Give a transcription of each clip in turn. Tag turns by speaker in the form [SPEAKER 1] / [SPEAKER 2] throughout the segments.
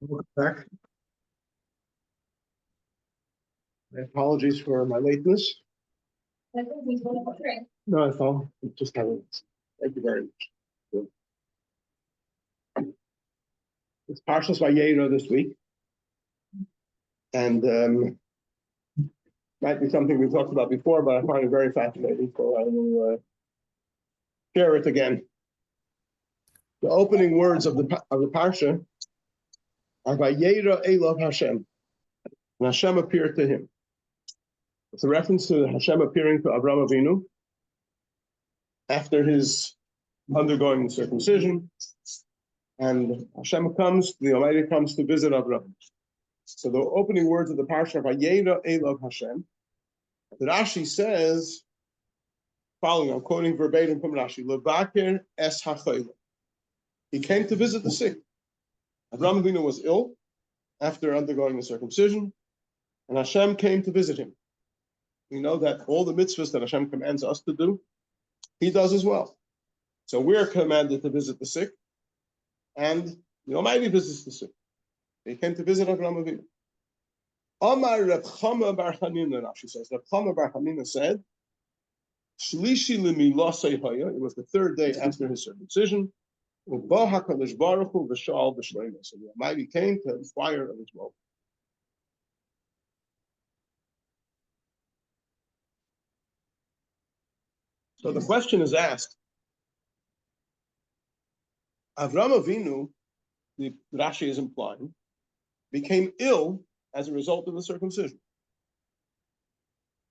[SPEAKER 1] Welcome back. My apologies for my lateness. No, it's all just having. Thank you very much. It's Parshas Vayera this week, and might be something we've talked about before, but I find it very fascinating, so I will share it again. The opening words of the Parsha are Vayera Elov Hashem, and Hashem appeared to him. It's a reference to Hashem appearing to Avraham Avinu after his undergoing the circumcision, and Hashem comes, the Almighty comes to visit Avraham. So the opening words of the Parsha, Vayera Elov Hashem, the Rashi says, following, I'm quoting verbatim from Rashi, Levaker es hachayla. He came to visit the sick. Avraham Avinu was ill after undergoing the circumcision, and Hashem came to visit him. We know that all the mitzvahs that Hashem commands us to do, he does as well. So we're commanded to visit the sick, and the Almighty visits the sick. He came to visit Avraham Avinu. Amar Reb Chama bar Hanina, Rashi says. Reb Chama bar Hanina said, Shlishi lemilosei haya. It was the third day after his circumcision. Uba HaKadosh Baruch Hu v'shal b'shleima. So the Almighty came to inquire of his woe. So the question is asked, Avraham Avinu, the Rashi is implying, became ill as a result of the circumcision.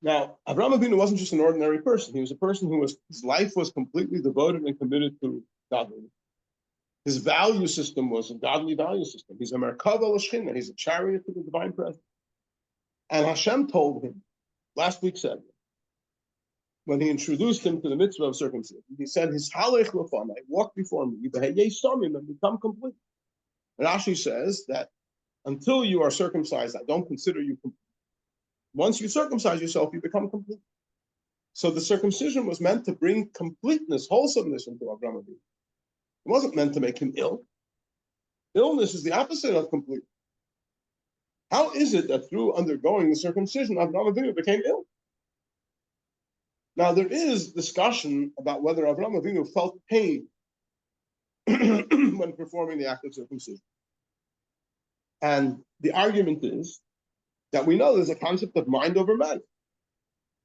[SPEAKER 1] Now, Avraham Avinu wasn't just an ordinary person. He was a person his life was completely devoted and committed to godliness. His value system was a godly value system. He's a merkava l'shchina. He's a chariot to the divine presence. And Hashem told him, last week said, when he introduced him to the mitzvah of circumcision, he said, "His halech lefanai, walk before me, and become complete." And Rashi says that until you are circumcised, I don't consider you complete. Once you circumcise yourself, you become complete. So the circumcision was meant to bring completeness, wholesomeness into Avraham Avinu. It wasn't meant to make him ill. Illness is the opposite of complete. How is it that through undergoing the circumcision, Avraham Avinu became ill? Now, there is discussion about whether Avraham Avinu felt pain when performing the act of circumcision. And the argument is that we know there's a concept of mind over matter.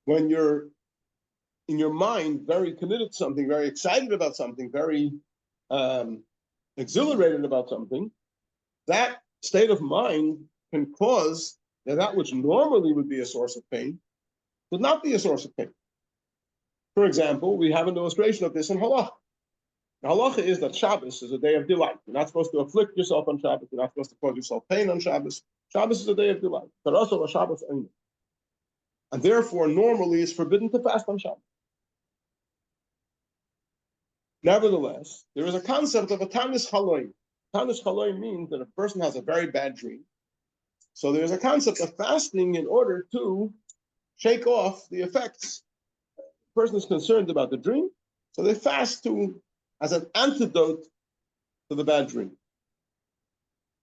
[SPEAKER 1] When you're in your mind very committed to something, very excited about something, very exhilarated about something, that state of mind can cause that which normally would be a source of pain would not be a source of pain. For example, we have an illustration of this in halacha. The halacha is that Shabbos is a day of delight. You're not supposed to afflict yourself on Shabbos. You're not supposed to cause yourself pain on Shabbos. Shabbos is a day of delight. But also a Shabbos only. And therefore, normally, it's forbidden to fast on Shabbos. Nevertheless, there is a concept of a tanis chaloim. Tanis chaloim means that a person has a very bad dream. So there's a concept of fasting in order to shake off the effects. The person is concerned about the dream, so they fast as an antidote to the bad dream.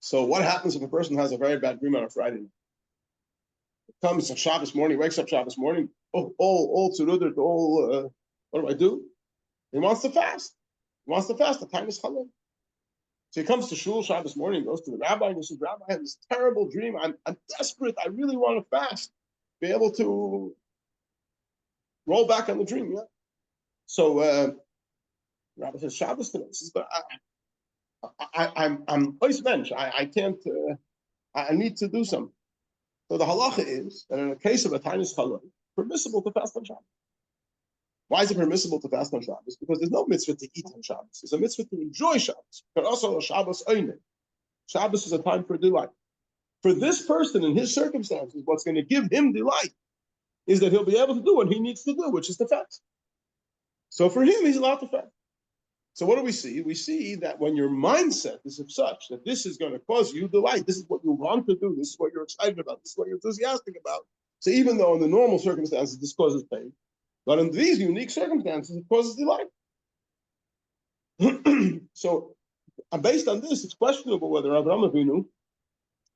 [SPEAKER 1] So what happens if a person has a very bad dream on a Friday night? It comes on Shabbos morning, wakes up Shabbos morning, all tzurudert, what do I do? He wants to fast. He wants to fast. The time is challah. So he comes to shul Shabbos morning, goes to the rabbi, and he says, "Rabbi, I had this terrible dream. I'm desperate. I really want to fast, be able to roll back on the dream." Yeah. So Rabbi says, "Shabbos today." He says, "But I'm ois mensch. I can't. I need to do something." So the halacha is that in the case of a tainis challah, permissible to fast on Shabbos. Why is it permissible to fast on Shabbos? Because there's no mitzvah to eat on Shabbos. There's a mitzvah to enjoy Shabbos, but also a Shabbos oinen. Shabbos is a time for delight. For this person in his circumstances, what's going to give him delight is that he'll be able to do what he needs to do, which is to fast. So for him, he's allowed to fast. So what do we see? We see that when your mindset is of such that this is going to cause you delight, this is what you want to do, this is what you're excited about, this is what you're enthusiastic about. So even though in the normal circumstances this causes pain, but in these unique circumstances, it causes delight. So, based on this, it's questionable whether Avraham Avinu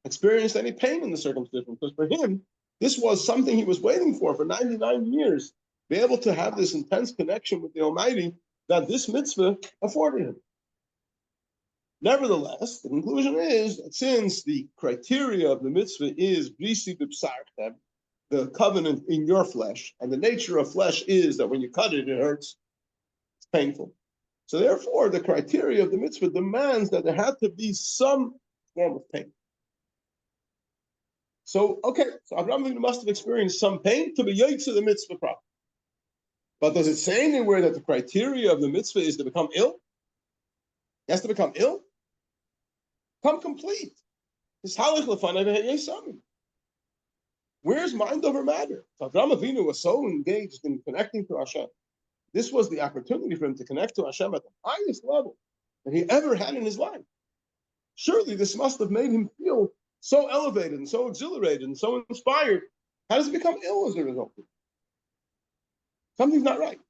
[SPEAKER 1] experienced any pain in the circumcision, because for him, this was something he was waiting for 99 years, be able to have this intense connection with the Almighty that this mitzvah afforded him. Nevertheless, the conclusion is that since the criteria of the mitzvah is brisi b'psarchem, the covenant in your flesh, and the nature of flesh is that when you cut it, it hurts, it's painful. So therefore, the criteria of the mitzvah demands that there had to be some form of pain. So, okay, so Abraham must have experienced some pain to be yotze the mitzvah proper. But does it say anywhere that the criteria of the mitzvah is to become ill? He has to become ill? Come complete. Where's mind over matter? So Avraham Avinu was so engaged in connecting to Hashem. This was the opportunity for him to connect to Hashem at the highest level that he ever had in his life. Surely this must have made him feel so elevated and so exhilarated and so inspired. How does he become ill as a result of it? Something's not right.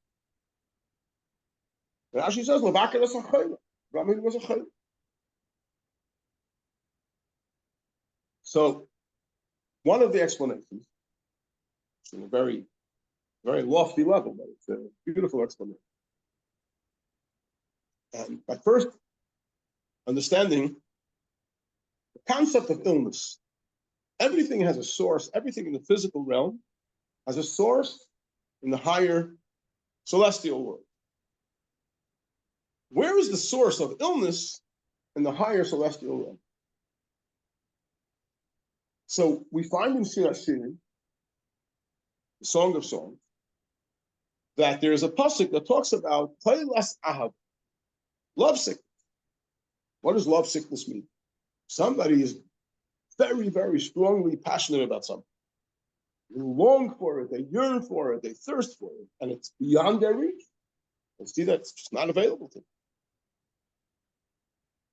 [SPEAKER 1] Rashi says, Avraham Avinu was a chayla. So, one of the explanations, on a very, very lofty level, but it's a beautiful explanation. And by first understanding the concept of illness, everything has a source, everything in the physical realm has a source in the higher celestial world. Where is the source of illness in the higher celestial realm? So we find in Shiur, the Song of Songs, that there is a pasuk that talks about Taylas Ahav, love sickness. What does love sickness mean? Somebody is very, very strongly passionate about something. They long for it, they yearn for it, they thirst for it, and it's beyond their reach. And see, that's just not available to them.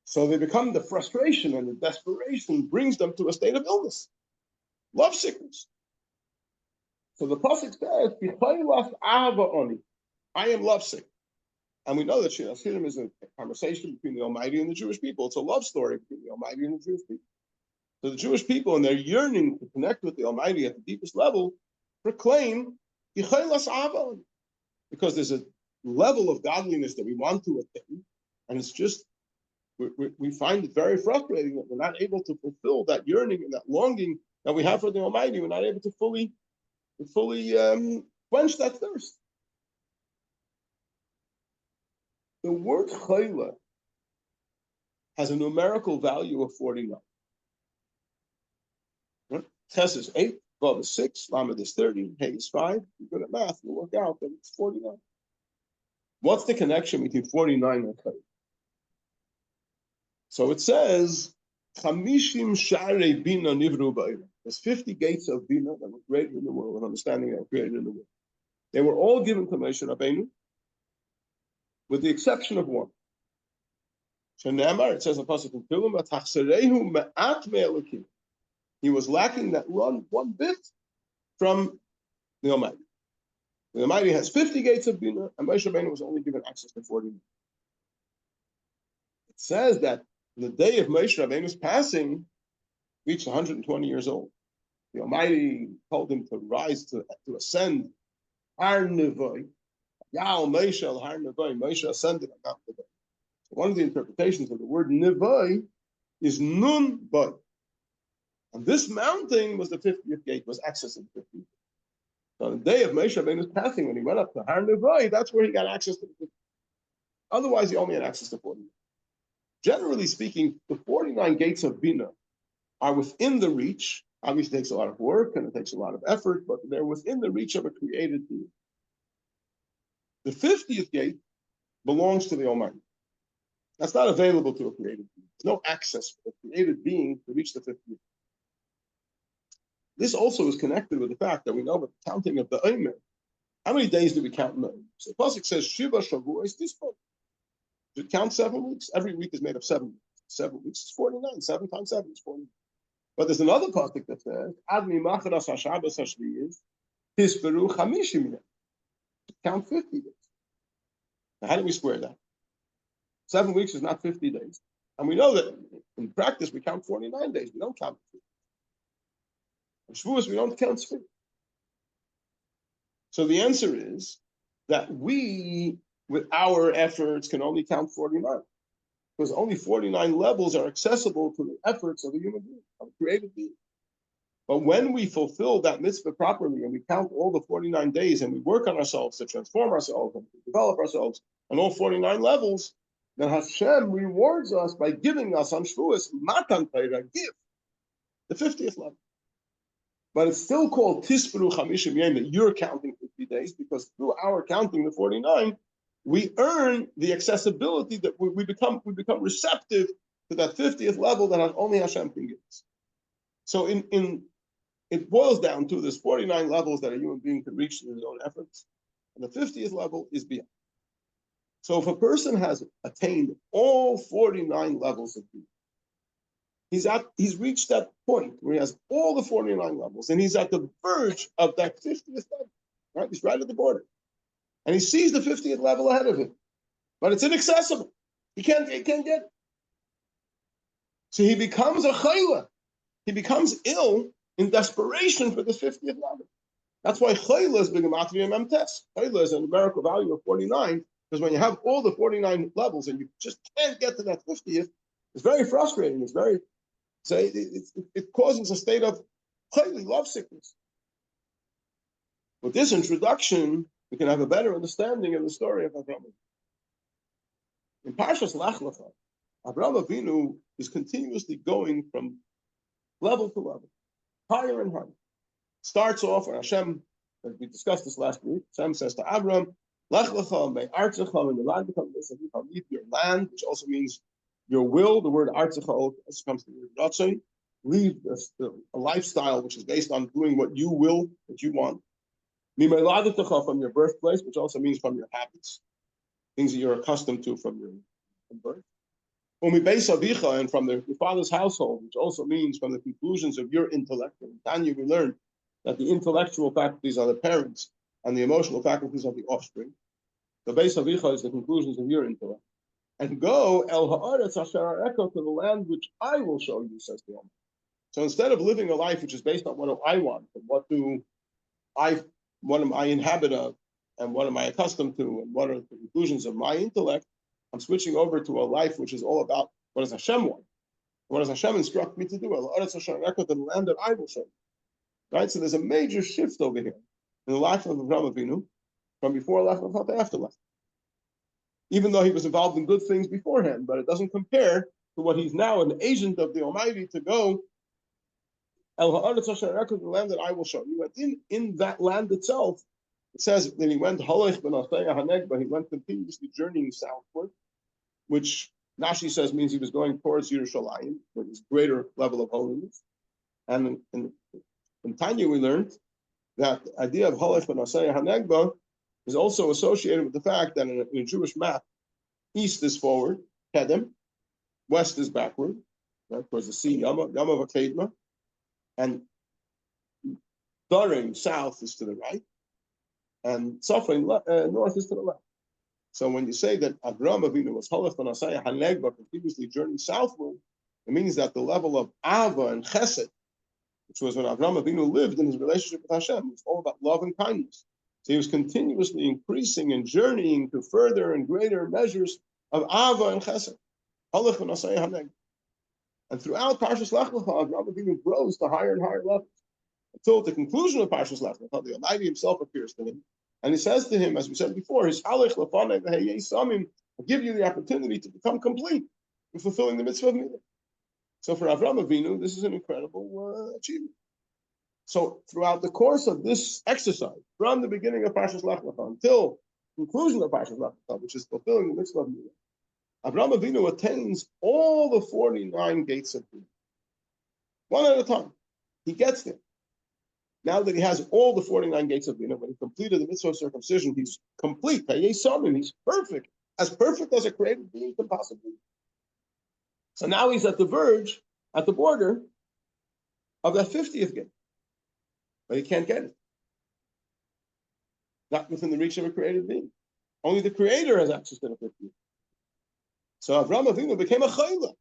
[SPEAKER 1] So they become the frustration and the desperation brings them to a state of illness, love sickness. So the pasuk says, I am lovesick. And we know that Shiur is a conversation between the Almighty and the Jewish people. It's a love story between the Almighty and the Jewish people. So the Jewish people, in their yearning to connect with the Almighty at the deepest level, proclaim, because there's a level of godliness that we want to attain, and it's just, we find it very frustrating that we're not able to fulfill that yearning and that longing that we have for the Almighty. We're not able to fully quench that thirst. The word chayla has a numerical value of 49. Tes is 8, Vav is 6, Lamed is 30, Hey is 5. You're good at math, you'll work out that it's 49. What's the connection between 49 and chayla? So it says, Chamishim Sharei Bina Nivru Vayera. There's 50 gates of Bina that were created in the world, and understanding that were created in the world. They were all given to Moshe Rabbeinu, with the exception of one. Shenamar, it says in Pasuk in Pilim, Atachserehu Me'at Me'elokim. He was lacking that one bit from the Almighty. The Almighty has 50 gates of Bina, and Moshe Rabbeinu was only given access to 49. It says that the day of Moshe Rabbeinu's passing, reached 120 years old. The Almighty told him to rise, to ascend. Har Nevoy. Yal Moshe al Har Nevoy. Moshe ascended on Mount Nevoy. So one of the interpretations of the word Nevoy is Nun Boy. And this mountain was the 50th gate, was access to the 50th. So on the day of Moshe Rabbeinu's passing, when he went up to Har Nevoy, that's where he got access to the 50th. Otherwise, he only had access to 49. Generally speaking, the 49 gates of Bina are within the reach. Obviously, it takes a lot of work and it takes a lot of effort, but they're within the reach of a created being. The 50th gate belongs to the Almighty. That's not available to a created being. There's no access for a created being to reach the 50th. This also is connected with the fact that we know with the counting of the Omer. How many days do we count in the Omer? So the pasuk says, Shiva Shavuos Tispo. If it counts 7 weeks, every week is made of 7 weeks. 7 weeks is 49. 7 times 7 is 49. But there's another pasuk that says, Admi Macharas HaShabbos HaShviyis Tisperu Chamishim. Count 50 days. Now, how do we square that? 7 weeks is not 50 days. And we know that in practice, we count 49 days. We don't count 50. In Shavuos, we don't count 50. So the answer is that we, with our efforts, can only count 49. Because only 49 levels are accessible to the efforts of a human being, of a created being. But when we fulfill that mitzvah properly and we count all the 49 days and we work on ourselves to transform ourselves and to develop ourselves on all 49 levels, then Hashem rewards us by giving us on Shavuos, Matan Torah, gift, the 50th level. But it's still called Tisperu Chamishim Yom, that you're counting 50 days, because through our counting the 49, we earn the accessibility that we become receptive to that 50th level that only Hashem can give us. So it boils down to there's 49 levels that a human being can reach through his own efforts, and the 50th level is beyond. So if a person has attained all 49 levels of being, he's reached that point where he has all the 49 levels, and he's at the verge of that 50th level, right? He's right at the border. And he sees the 50th level ahead of him, but it's inaccessible. He can't get it. So he becomes a chayla. He becomes ill in desperation for this 50th level. That's why chayla is b'gematria memtes. Chayla is a numerical value of 49, because when you have all the 49 levels and you just can't get to that 50th, it's very frustrating. It's very, so it causes a state of chayla, love sickness. With this introduction, we can have a better understanding of the story of Avraham. In Parshas Lech Lecha, Avraham Avinu is continuously going from level to level, higher and higher. Starts off, and Hashem, as we discussed this last week, Hashem says to Avraham, Lech Lecha me'artzecha, and the land becomes this, and you can leave your land, which also means your will. The word artzecha also comes from the word ratzon. Leave a lifestyle which is based on doing what you will, what you want. From your birthplace, which also means from your habits, things that you're accustomed to from birth. And from your father's household, which also means from the conclusions of your intellect. In Tanya, we learned that the intellectual faculties are the parents and the emotional faculties are the offspring. The base of Icha is the conclusions of your intellect. And go el haaretz asher areka, to the land which I will show you, says the Almighty. So instead of living a life which is based on what do I want, and what am I inhabit of, and what am I accustomed to, and what are the conclusions of my intellect, I'm switching over to a life which is all about what does Hashem want? What does Hashem instruct me to do? The land that I will show you. Right? So there's a major shift over here in the life of Avraham Avinu from before Lech Lecha to after Lech. Even though he was involved in good things beforehand, but it doesn't compare to what he's now, an agent of the Almighty, to go El ha'aretz asher areka, the land that I will show you. And in that land itself, it says that he went halach b'nasei hanegba, he went continuously journeying southward, which Rashi says means he was going towards Yerushalayim, with his greater level of holiness. And in Tanya we learned that the idea of halach b'nasei hanegba is also associated with the fact that in a Jewish map, east is forward, kedem, west is backward, right, towards the sea, yama v'kedma. And Darim, south, is to the right, and Safin, north, is to the left. So when you say that Avraham Avinu was Halach B'Nasaya Hanegba, continuously journeying southward, it means that the level of Ava and Chesed, which was when Avraham Avinu lived in his relationship with Hashem, was all about love and kindness. So he was continuously increasing and journeying to further and greater measures of Ava and Chesed. Halach B'Nasaya Hanegba. And throughout Parshas Lech Lecha, Avraham Avinu grows to higher and higher levels. Until at the conclusion of Parshas Lech Lecha, the Almighty himself appears to him. And he says to him, as we said before, I'll give you the opportunity to become complete in fulfilling the mitzvah of Milah. So for Avraham Avinu, this is an incredible achievement. So throughout the course of this exercise, from the beginning of Parshas Lech Lecha until the conclusion of Parshas Lech Lecha, which is fulfilling the mitzvah of Milah, Avraham Avinu attains all the 49 gates of Bina. One at a time. He gets there. Now that he has all the 49 gates of Bina, when he completed the mitzvah of circumcision, he's complete. He's perfect. As perfect as a created being can possibly be. So now he's at the verge, at the border of that 50th gate. But he can't get it. Not within the reach of a created being. Only the Creator has access to the 50th. So Avraham Avinu became a chayla.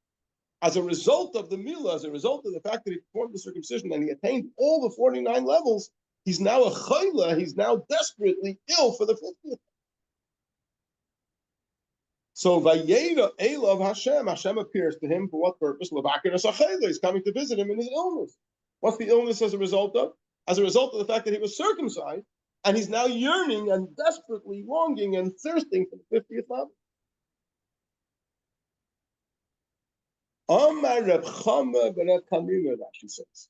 [SPEAKER 1] as a result of the milah, as a result of the fact that he performed the circumcision and he attained all the 49 levels, he's now a chayla, he's now desperately ill for the 50th. So Vayera Elav Hashem, Hashem appears to him for what purpose? He's coming to visit him in his illness. What's the illness as a result of? As a result of the fact that he was circumcised, and he's now yearning and desperately longing and thirsting for the 50th level. Amar Reb Chama b'Reb Kamina, Rashi says.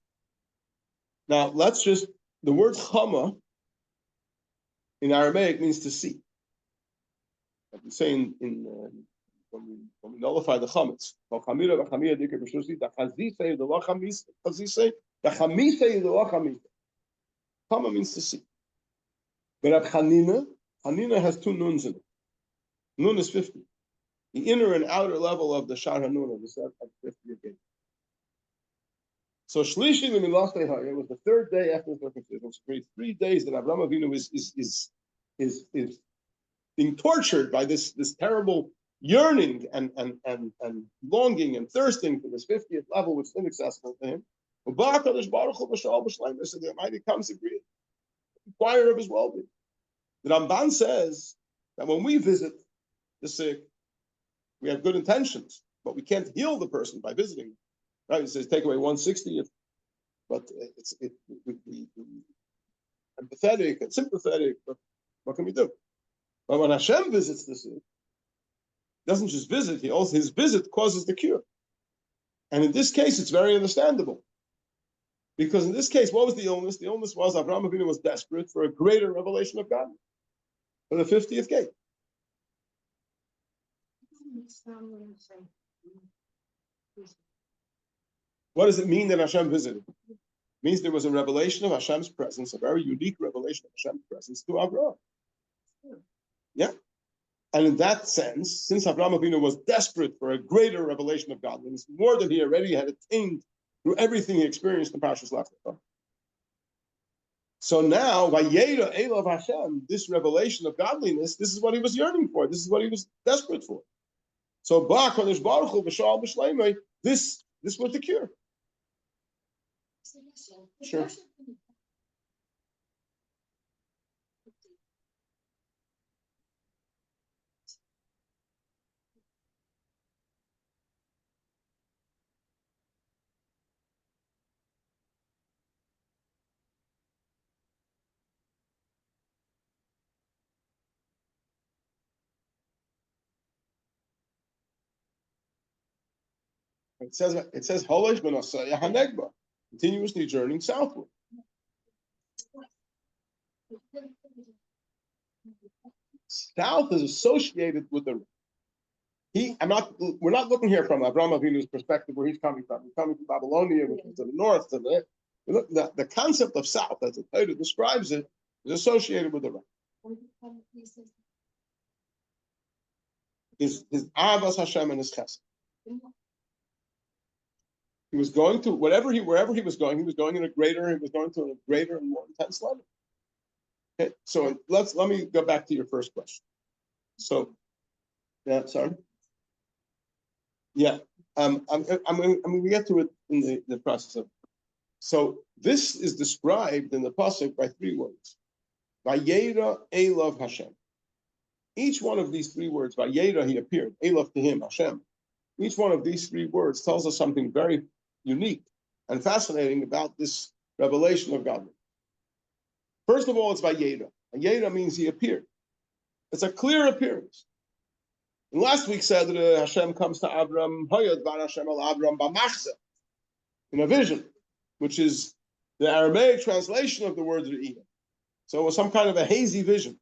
[SPEAKER 1] Now, let's just, the word Chama in Aramaic means to see. Like we say when we nullify the chametz, Chama means to see. But Chanina has two nuns in it. Nun is 50. The inner and outer level of the Shar HaNun, the 50 again. So Shlishi L'Milas Tehaya was the third day after the circumcision. So 3 days that Avraham Avinu is being tortured by this terrible yearning and longing and thirsting for this 50th level, which is inaccessible to him. So the Almighty comes to inquire of his well-being. The Ramban says that when we visit the sick, we have good intentions, but we can't heal the person by visiting them. Right? It says take away 1/60th, but we empathetic and sympathetic, but what can we do? But when Hashem visits the sick, doesn't just visit, his visit causes the cure. And in this case, it's very understandable. Because in this case, what was the illness? The illness was Avraham Avinu was desperate for a greater revelation of God, for the 50th gate. What does it mean that Hashem visited? It means there was a revelation of Hashem's presence, a very unique revelation of Hashem's presence to Avraham. Yeah. And in that sense, since Avraham Avinu was desperate for a greater revelation of godliness, more than he already had attained through everything he experienced in Parshas Lech Lecha. So now, Vayera Elav Hashem, this revelation of godliness, this is what he was yearning for. This is what he was desperate for. So Ba Kodesh Baruch Hu B'Shal B'Shleimei, this was the cure. Sure. It says Holosh B'Nosaya Hanegba, continuously journeying southward. South is associated with the. We're not looking here from Avraham Avinu's perspective where he's coming from. He's coming from Babylonia, which is to the north. The concept of south, as the Torah describes it, is associated with the right. His Avas Hashem and his Chesed. He was going to wherever he was going in a greater and more intense level. Okay, so let me go back to your first question. So, yeah, sorry. Yeah, I'm going to get to it in the process of. So this is described in the pasuk by 3 words: Vayera Elav Hashem. Each one of these 3 words, Vayera, he appeared, Elav to him, Hashem. Each one of these 3 words tells us something very unique and fascinating about this revelation of God. First of all, it's Vayera. Vayera means he appeared. It's a clear appearance. And last week said that Hashem comes to Abram, Hoyad Bar Hashem al Abram B'machzeh, in a vision, which is the Aramaic translation of the word Re'iyah. So it was some kind of a hazy vision.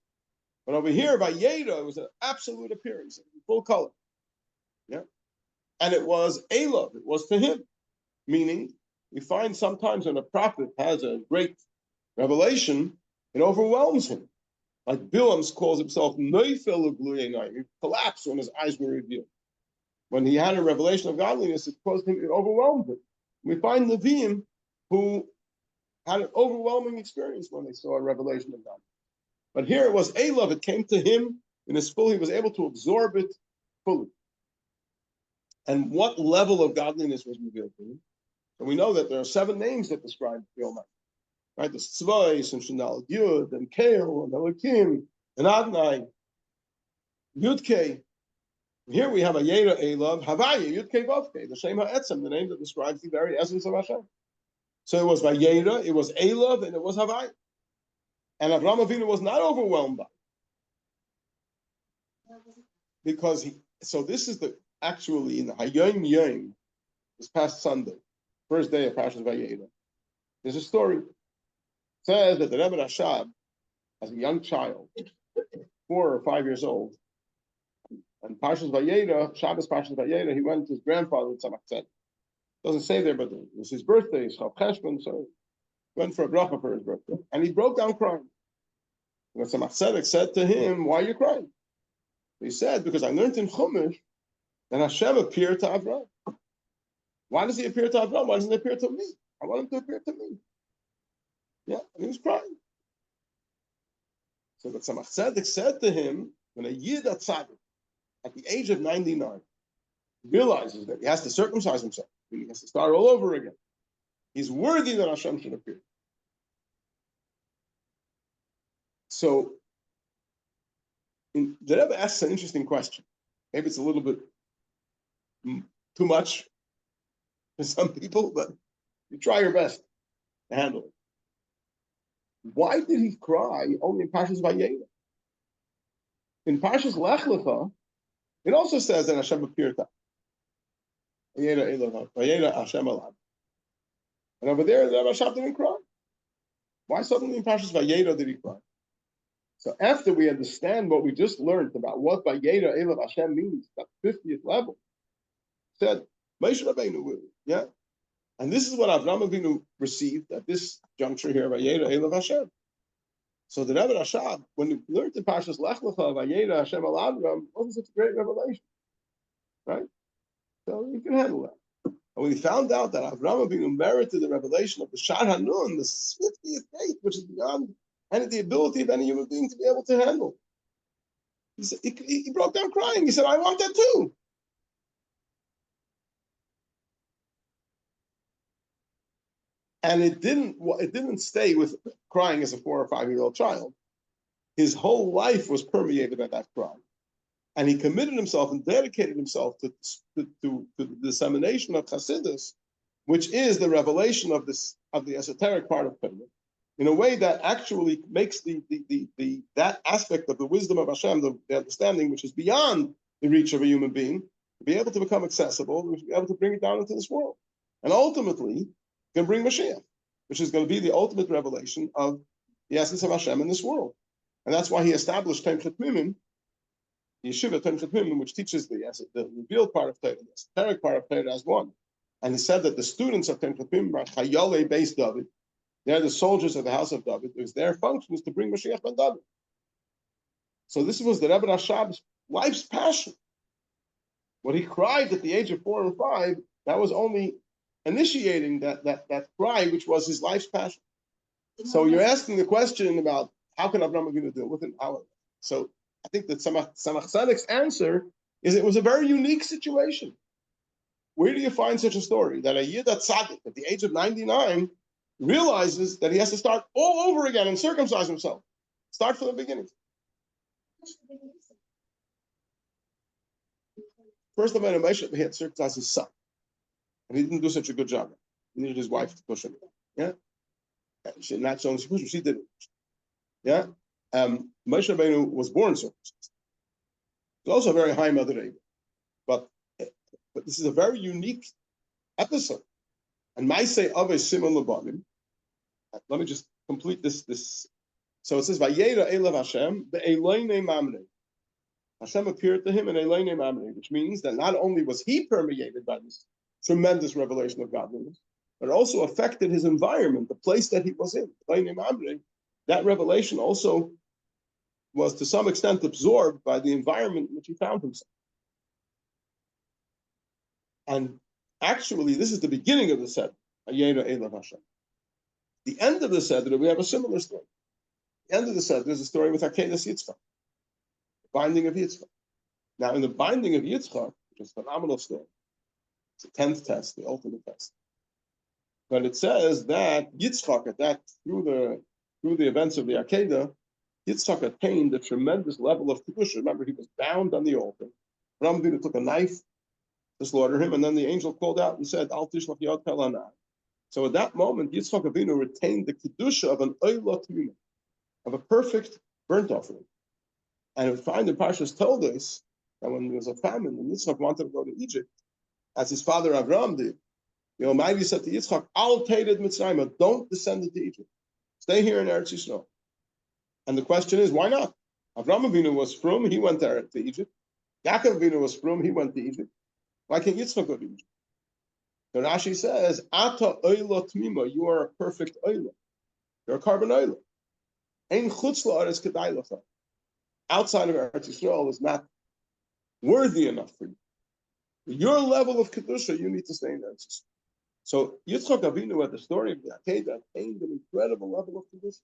[SPEAKER 1] But over here, Vayera, it was an absolute appearance, in full color. Yeah. And it was Elav, it was to him. Meaning, we find sometimes when a prophet has a great revelation, it overwhelms him. Like Bilam calls himself Neifel Ugluyenai. He collapsed when his eyes were revealed. When he had a revelation of godliness, it overwhelmed him. We find Nevi'im who had an overwhelming experience when they saw a revelation of God. But here it was Elav, it came to him in his full, he was able to absorb it fully. And what level of godliness was revealed to him? And we know that there are 7 names that describe the Almighty. Right? The Tzvais and Shinal Yud and Kale and Elohim and Adonai, Yudke. Here we have a Vayera Elav, Havaya, Yudke Vavke, the Shem HaEtzem, the name that describes the very essence of Hashem. So it was Vayera, it was Elav, and it was Havaya. And Avraham Avinu was not overwhelmed by it. Because so this is actually in the Hayom Yom, this past Sunday, first day of Parshas Vayera, there's a story. It says that the Rebbe Rashab, as a young child, 4 or 5 years old, and Parshas Vayera, Shabbos Parshas Vayera, he went to his grandfather at Tzemach Tzedek. Doesn't say there, but it was his birthday, his Chav Cheshbon, so he went for a bracha for his birthday. And he broke down crying. And Tzemach Tzedek said to him, "Why are you crying?" He said, "Because I learned in Chumash that Hashem appeared to Avraham. Why does he appear to Avraham? Why doesn't he appear to me? I want him to appear to me." Yeah, and he was crying. So the Tzemach Tzedek said to him, when a Yid Tzaddik, at the age of 99, realizes that he has to circumcise himself, he has to start all over again, he's worthy that Hashem should appear. So the Rebbe asks an interesting question. Maybe it's a little bit too much for some people, but you try your best to handle it. Why did he cry only in Parshas Vayera? In Parshas Lech Lecha, it also says that Hashem appeared to Vayera Hashem Alav. And over there, the Rebbe Rashab didn't cry. Why suddenly in Parshas Vayera did he cry? So after we understand what we just learned about what Vayera Elav Hashem means, that 50th level, said, Moshe Rabbeinu will, yeah? And this is what Avraham Avinu received at this juncture here, Vayera Elav Hashem. So the Rebbe Rashab, when we learned in Parshas Lech Lecha, Vayera Hashem Al Avram, wasn't such a great revelation, right? So you can handle that. And when he found out that Avraham Avinu merited the revelation of the Shar Hanun, the 50th faith, which is beyond the ability of any human being to be able to handle, he said, he broke down crying. He said, "I want that too." And it didn't stay with crying as a 4 or 5-year-old child. His whole life was permeated by that cry. And he committed himself and dedicated himself to the dissemination of Chassidus, which is the revelation of the esoteric part of Torah, in a way that actually makes that aspect of the wisdom of Hashem, the understanding which is beyond the reach of a human being, to be able to become accessible, to be able to bring it down into this world. And ultimately, can bring Mashiach, which is going to be the ultimate revelation of the essence of Hashem in this world. And that's why he established Ten Chetmimim, the yeshiva Ten Chetmimim, which teaches the revealed part of Torah, the esoteric part of Torah as one. And he said that the students of Ten Chetmimim are Chayalei Beis David. They're the soldiers of the house of David. Because their function is to bring Mashiach ben David. So this was the Rebbe Rashab's life's passion. What he cried at the age of 4 and 5, that was only initiating that cry, which was his life's passion. So you're asking the question about how can Avraham Avinu deal with it? So I think that Tzemach Tzedek's answer is it was a very unique situation. Where do you find such a story that a Yid Tzaddik at the age of 99 realizes that he has to start all over again and circumcise himself? Start from the beginning. First of all, Moshe had circumcised his son. And he didn't do such a good job. He needed his wife to push him. Yeah? And she not only she pushed him, she did it. Yeah? Moshe Rabbeinu was born circumcised. He's also a very high mother Ava. But this is a very unique episode. And Maaseh Avos Simon Labanim. Let me just complete this. So it says, Vayera Elav Hashem, be'eloinei mamrei. Hashem appeared to him in eloinei mamrei, which means that not only was he permeated by this tremendous revelation of godliness, but also affected his environment, the place that he was in. That revelation also was to some extent absorbed by the environment in which he found himself. And actually, this is the beginning of the Seder, Vayera Elav Hashem. The end of the Seder, we have a similar story. The end of the Seder is a story with Akedas Yitzchak, the binding of Yitzchak. Now, in the binding of Yitzchak, which is a phenomenal story, It's the 10th test, the ultimate test. But it says that Yitzchak, through the events of the Akedah, Yitzchak attained a tremendous level of kedusha. Remember, he was bound on the altar. Rabbi took a knife to slaughter him, and then the angel called out and said, "Al tishlach yad kel hanai." So at that moment, Yitzchak Avinu retained the kedusha of an oila tmima, of a perfect burnt offering. And we find the Parshas told us that when there was a famine, and Yitzchak wanted to go to Egypt, as his father Avraham did, the Almighty said to Yitzchak, "Al tered Mitzrayim, don't descend into Egypt. Stay here in Eretz Yisrael." And the question is, why not? Avraham Avinu was from, he went there to Egypt. Yaakov Avinu was from, he went to Egypt. Why can't Yitzchak go to Egypt? So Rashi says, "Ata oila tmima, you are a perfect oila. You're a carbon oila. Ein chutz la'aretz kedai lecha. Outside of Eretz Yisrael is not worthy enough for you. Your level of kedusha, you need to stay in Eretz Yisrael." So Yitzchak Avinu, at the story of the Akedah, attained an incredible level of kedusha.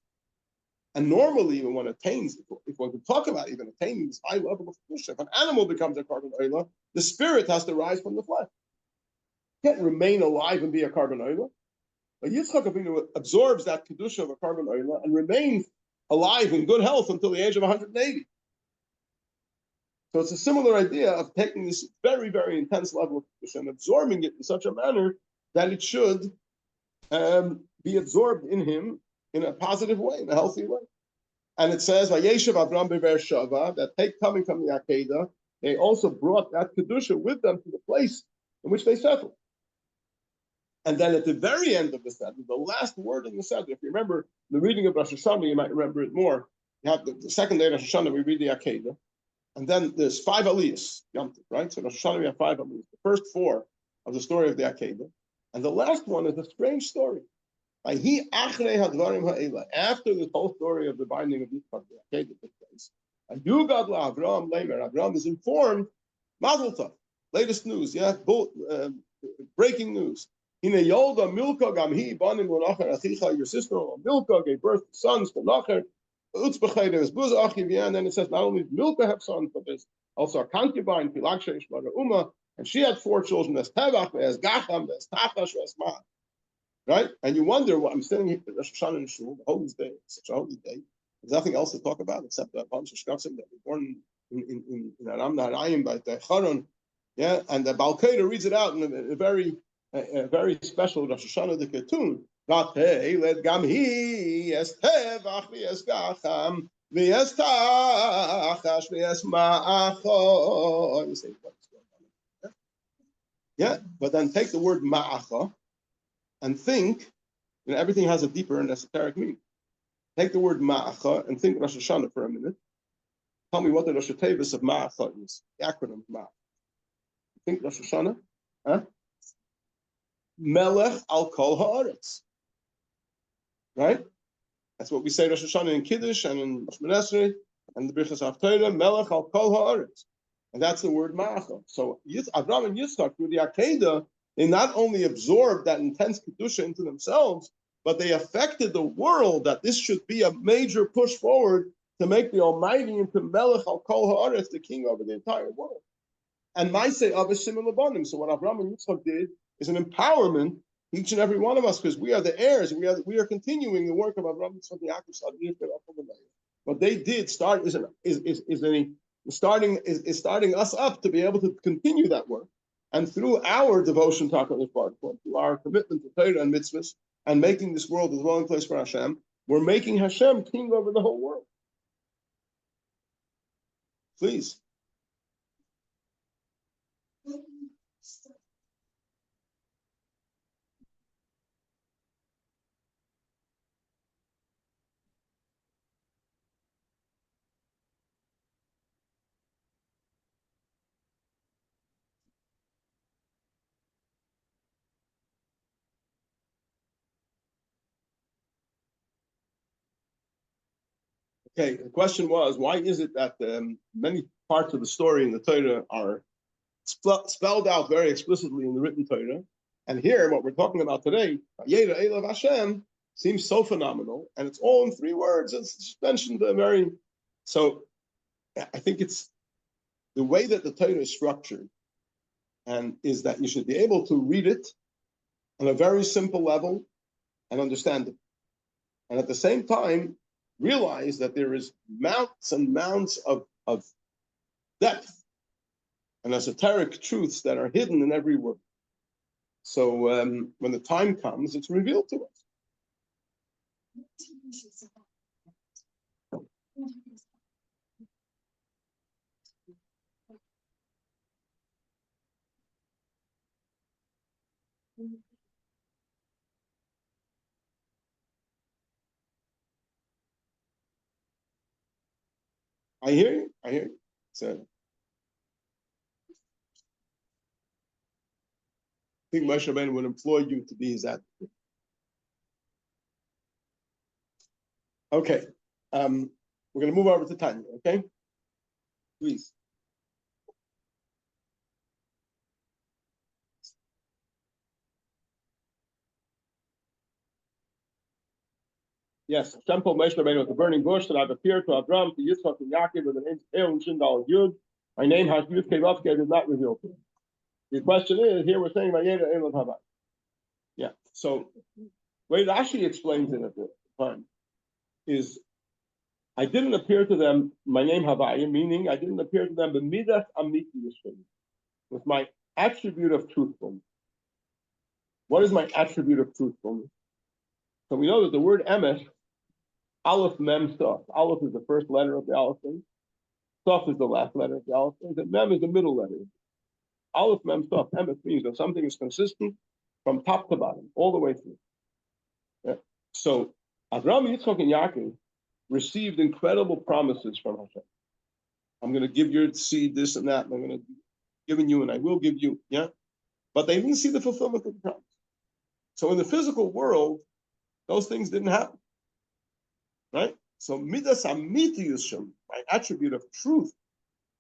[SPEAKER 1] And normally, when one attains, if one could talk about even attaining this high level of kedusha, if an animal becomes a carbon oila, the spirit has to rise from the flesh. It can't remain alive and be a carbon oila. But Yitzchak Avinu absorbs that kedusha of a carbon oila and remains alive in good health until the age of 180. So it's a similar idea of taking this very, very intense level of kedusha and absorbing it in such a manner that it should be absorbed in him in a positive way, in a healthy way. And it says, "Vayeshev Avram beBeersheva," that coming from the Akedah, they also brought that kedusha with them to the place in which they settled. And then at the very end of the Seder, the last word in the Seder, if you remember the reading of Rosh Hashanah, you might remember it more. You have the second day of Rosh Hashanah, we read the Akedah. And then there's 5 aliyahs, right? So Rosh Hashanah, we have 5 aliyahs. The first 4 of the story of the Akedah. And the last one is a strange story. After this whole story of the binding of Yitzchak, the Akedah took place, Avraham is informed, Mazel Tov, latest news, breaking news. Your sister Milka gave birth to sons to Nacher. And then it says not only did Milka have sons, but there's also a concubine, and she had 4 children, as Tevach, as Gacham, as Tachash, as Ma. Right? And you wonder, I'm sitting here at Rosh Hashanah in Shul, the holy day, such a holy day. There's nothing else to talk about except a bunch of shkasim that were born in Aram Naharayim by Charon. Yeah, and the Balkaida reads it out in a very special Rosh Hashanah the Ketun. Let gamhi es tevach v'es gacham v'es tachash v'es ma'acha. You say what's going on? Yeah, but then take the word ma'acha and think, everything has a deeper and esoteric meaning. Take the word ma'acha and think Rosh Hashanah for a minute. Tell me what the Rosh Hashanah of ma'acha is. The acronym ma'acha. Think Rosh Hashanah? Huh? Melech al kol haaretz. Right? That's what we say Rosh Hashanah in Kiddush and in Rosh Hashanah and the Birchas HaTorah, Melech al kol haaretz. And that's the word ma'acha. So Avraham and Yitzchak, through the Akedah, they not only absorbed that intense kedusha into themselves, but they affected the world that this should be a major push forward to make the Almighty into Melech al Kol Haaretz, the king over the entire world. And Maaseh Avashim Labanim. So what Avraham and Yitzchak did is an empowerment, each and every one of us, because we are the heirs. We are continuing the work of Avraham, Yitzchak, Yaakov. What they did starting us up to be able to continue that work. And through our devotion, through our commitment to Torah and mitzvahs, and making this world a dwelling place for Hashem, we're making Hashem king over the whole world. Please. Okay, the question was, why is it that many parts of the story in the Torah are spelled out very explicitly in the written Torah, and here, what we're talking about today, Vayera Elav Hashem, seems so phenomenal, and it's all in 3 words. It's mentioned very. So, I think it's the way that the Torah is structured and is that you should be able to read it on a very simple level and understand it. And at the same time, realize that there is mounts and mounts of depth and esoteric truths that are hidden in every word. So when the time comes, it's revealed to us. I hear you. I hear you. So I think Moshe Rabbeinu would employ you to be his advocate. Okay. We're going to move over to Tanya, okay? Please. Yes, Hashem told Moshe Rabbeinu at the burning bush that I've appeared to Avram, to Yitzchak, and Yaakov with an name and Shindal Yud. My name has Yud Kevavke, is not revealed to me. The question is, here we're saying Vayera Elon Havai. Yeah, so the way Rashi explains it at the time is, I didn't appear to them, my name Havai, meaning I didn't appear to them b'midas amiti yishvim, with my attribute of truthfulness. What is my attribute of truthfulness? So we know that the word emes, Aleph Mem Saf. Aleph is the first letter of the Aleph thing. Saf is the last letter of the Aleph thing. And Mem is the middle letter. Aleph Mem Saf. Emes means that something is consistent from top to bottom, all the way through. Yeah. So Avraham, Yitzchak, and Yaakov received incredible promises from Hashem. I'm going to give your seed this and that, and I'm going to give you, and I will give you. Yeah. But they didn't see the fulfillment of the promise. So in the physical world, those things didn't happen. Right? So midas amiti yushem, my attribute of truth.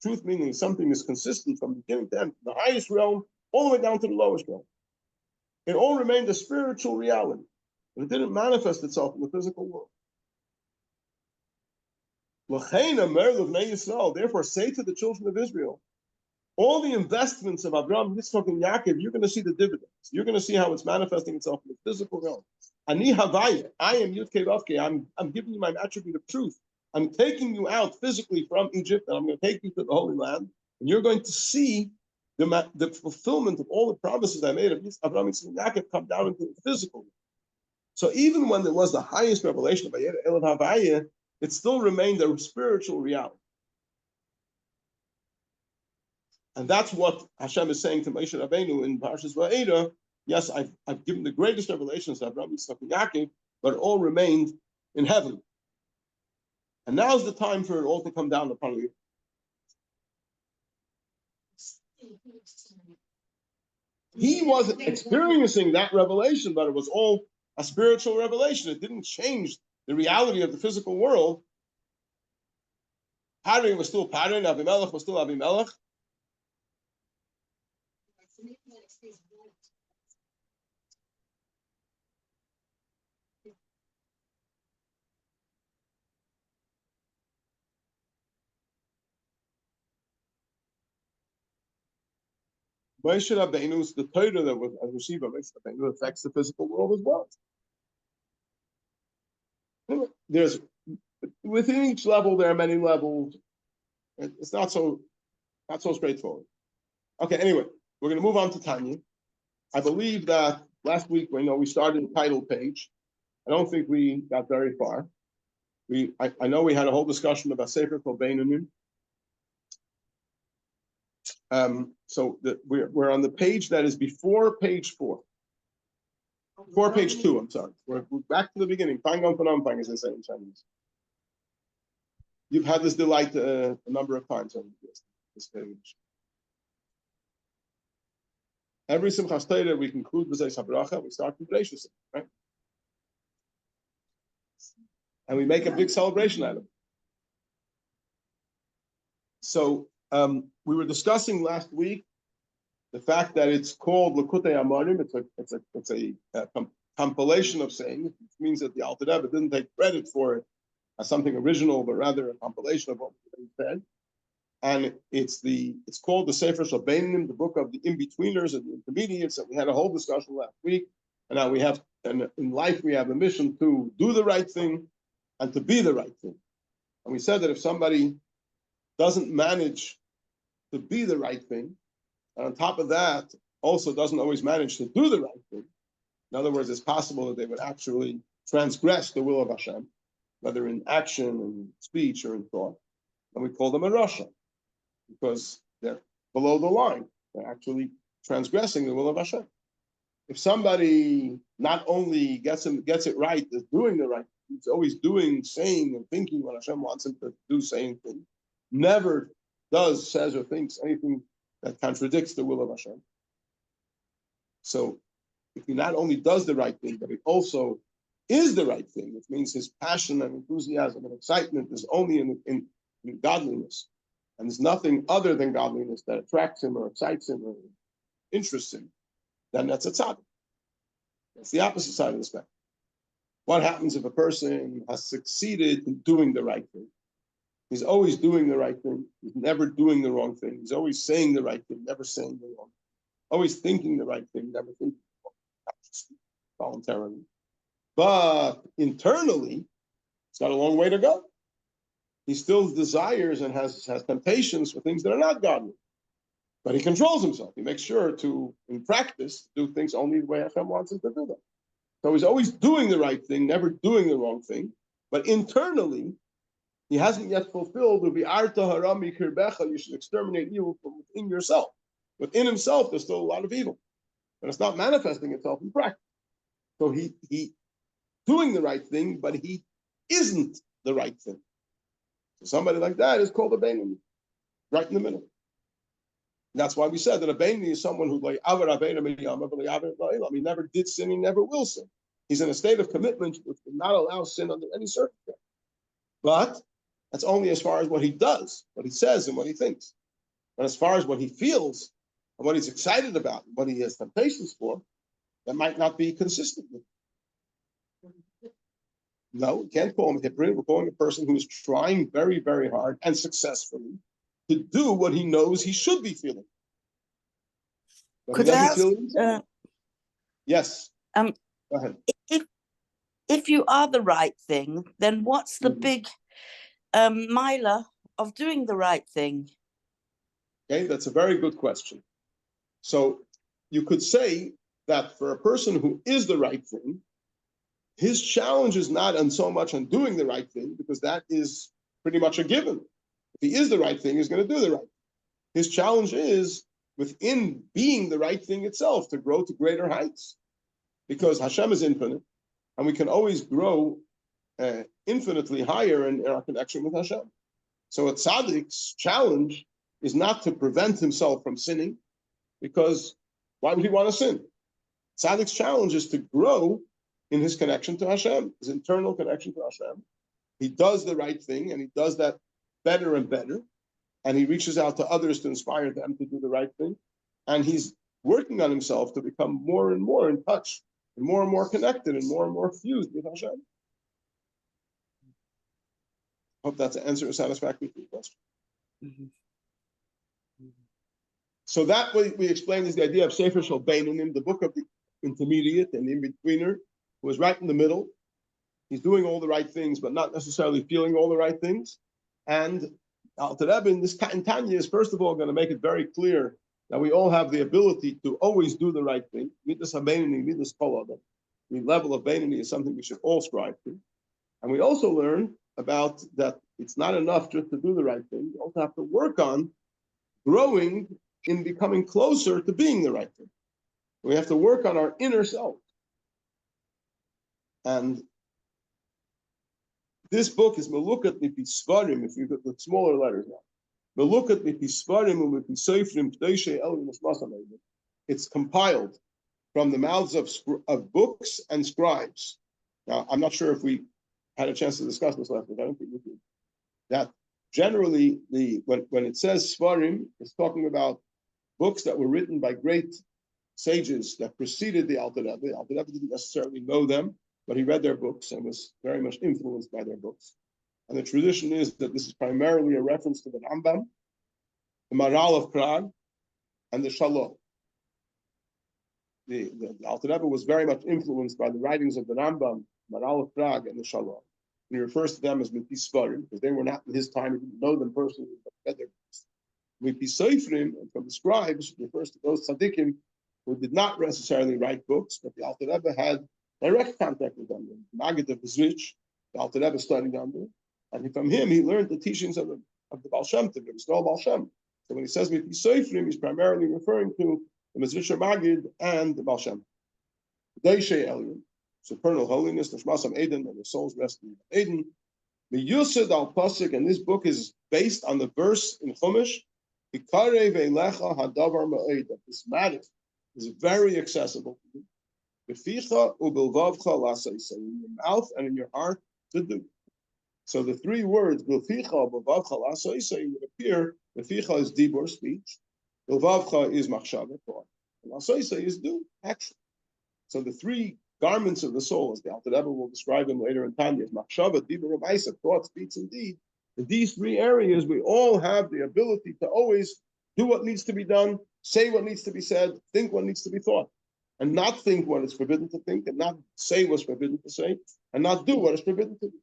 [SPEAKER 1] Truth meaning something is consistent from beginning to end, from the highest realm all the way down to the lowest realm. It all remained a spiritual reality, but it didn't manifest itself in the physical world. Therefore, say to the children of Israel, all the investments of Abraham, Yitzchak, and Yaakov, you're going to see the dividends. You're going to see how it's manifesting itself in the physical realm. Ani Havaya, I am Yud Kevavke. I'm giving you my attribute of truth. I'm taking you out physically from Egypt, and I'm going to take you to the Holy Land, and you're going to see the fulfillment of all the promises I made of Abraham, Yitzchak, and Yaakov come down into the physical realm. So even when there was the highest revelation of Vayera Elon Havaya, it still remained a spiritual reality. And that's what Hashem is saying to Moshe Rabbeinu in Parshas Vayera. Yes, I've given the greatest revelations to Abraham, Yitzchak, and Yaakov, but it all remained in heaven. And now's the time for it all to come down upon you. He wasn't experiencing that revelation, but it was all a spiritual revelation. It didn't change the reality of the physical world. Pattern was still pattern. Avimelech was still Avimelech. Moshe Rabbeinu's the Torah that was received by Moshe Rabbeinu affects the physical world as well. There's within each level there are many levels. It's not so straightforward. Okay, anyway, we're going to move on to Tanya. I believe that last week we started the title page. I don't think we got very far. I know we had a whole discussion about Sefer called Beinanim. So we're on the page that is before page 4. Before page 2, I'm sorry. We're back to the beginning. Fang on Phnom, as they say in Chinese. You've had this delight a number of times on this page. Every Simchas Torah we conclude with Zeis HaBracha, we start with Reishus, right? And we make a big celebration out of it. So we were discussing last week the fact that it's called Likutei Amarim. It's a compilation of sayings, which means that the Alter Rebbe didn't take credit for it as something original, but rather a compilation of what he said. and it's called the Sefer Shabbanim, the book of the in-betweeners and the intermediates, and we had a whole discussion last week. And now and in life we have a mission to do the right thing and to be the right thing. And we said that if somebody doesn't manage to be the right thing, and on top of that, also doesn't always manage to do the right thing, in other words, it's possible that they would actually transgress the will of Hashem, whether in action, in speech, or in thought, and we call them a rasha, because they're below the line. They're actually transgressing the will of Hashem. If somebody not only gets it right, is doing the right thing, he's always doing, saying, and thinking what Hashem wants him to do, saying things, never does, says, or thinks anything that contradicts the will of Hashem. So if he not only does the right thing, but he also is the right thing, which means his passion and enthusiasm and excitement is only in godliness, and there's nothing other than godliness that attracts him or excites him or interests him, then that's a tzaddik. That's the opposite side of the spectrum. What happens if a person has succeeded in doing the right thing? He's always doing the right thing. He's never doing the wrong thing. He's always saying the right thing, never saying the wrong thing. Always thinking the right thing, never thinking the wrong thing, voluntarily. But internally, it's got a long way to go. He still desires and has temptations for things that are not godly. But he controls himself. He makes sure to, in practice, do things only the way Hashem wants him to do them. So he's always doing the right thing, never doing the wrong thing. But internally, he hasn't yet fulfilled the Vayera harami kirbecha. You should exterminate evil from within yourself. Within himself, there's still a lot of evil, but it's not manifesting itself in practice. So he doing the right thing, but he isn't the right thing. So somebody like that is called a Beinoni, right in the middle. And that's why we said that a Beinoni is someone who he never did sin, he never will sin. He's in a state of commitment which will not allow sin under any circumstance. But that's only as far as what he does, what he says, and what he thinks. But as far as what he feels, and what he's excited about, and what he has temptations for, that might not be consistent with. No, we can't call him a hypocrite. We're calling a person who is trying very, very hard and successfully to do what he knows he should be feeling. But
[SPEAKER 2] could I ask?
[SPEAKER 1] Yes. Go ahead.
[SPEAKER 2] If you are the right thing, then what's the big milah of doing the right thing?
[SPEAKER 1] Okay, that's a very good question. So you could say that for a person who is the right thing, his challenge is not so much on doing the right thing, because that is pretty much a given. If he is the right thing, he's going to do the right thing. His challenge is within being the right thing itself to grow to greater heights, because Hashem is infinite, and we can always grow infinitely higher in our connection with Hashem. So a tzaddik's challenge is not to prevent himself from sinning, because why would he want to sin? Tzaddik's challenge is to grow in his connection to Hashem, his internal connection to Hashem. He does the right thing, and he does that better and better, and he reaches out to others to inspire them to do the right thing, and he's working on himself to become more and more in touch, and more connected, and more fused with Hashem. Hope that's an answer satisfactory to your question.
[SPEAKER 2] Mm-hmm.
[SPEAKER 1] So that way we explained is the idea of Sefer Shel Beinoni, the book of the intermediate and the in-betweener, who is right in the middle. He's doing all the right things, but not necessarily feeling all the right things. And Alter Rebbe in Tanya is first of all going to make it very clear that we all have the ability to always do the right thing. Midas HaBeinoni, Midas Kol Adam. The level of Beinoni is something we should all strive to. And we also learn about that it's not enough just to do the right thing. You also have to work on growing in becoming closer to being the right thing. We have to work on our inner self. And this book is Melukat Mipi Svarim, if you look at smaller letters now. Melukat Mipi Svarim Mipi Seifrim P'deishe Elim Masmasamei. It's compiled from the mouths of books and scribes. Now, I'm not sure if we had a chance to discuss this last week. I don't think we did. That generally, when it says Svarim, it's talking about books that were written by great sages that preceded the Alter Rebbe. The Alter Rebbe didn't necessarily know them, but he read their books and was very much influenced by their books. And the tradition is that this is primarily a reference to the Rambam, the Maral of Prague, and the Shalom. The Alter Rebbe was very much influenced by the writings of the Rambam, Maral of Prague, and the Shalom. And he refers to them as Mipi Svarim, because they were not in his time, he didn't know them personally, but read their books. Mipi Seifrim, and from the scribes, refers to those tzaddikim who did not necessarily write books, but the Alter Rebbe had direct contact with them. The Maggid of Bezrich, the Alter Rebbe studied under, and from him he learned the teachings of the Baal Shem Tov, the Stol Baal Shem. So when he says Mipi Seifrim, he's primarily referring to the Mezritcher Maggid and the Baal Shem. Deishe Elyon, supernal holiness, Nishmasam Eden, and the soul's rest in Eden. The Yusud al Pasuk, and this book is based on the verse in Chumash, Ikare ve'lecha hadavar ma'ed, that this matter is very accessible to you. Beficha u'bilvavcha lasayse, in your mouth and in your heart to do. So the three words, Beficha u'bilvavcha lasayse, would appear, Beficha is dibur, speech, Bilvavcha is machshava, thought, and lasayse is do, action. So the three garments of the soul, as the Alter Rebbe will describe them later in Tanya, machshava, dibur, ma'isa, thought, speech, and deed. In these three areas, we all have the ability to always do what needs to be done, say what needs to be said, think what needs to be thought, and not think what is forbidden to think, and not say what's forbidden to say, and not do what is forbidden to do.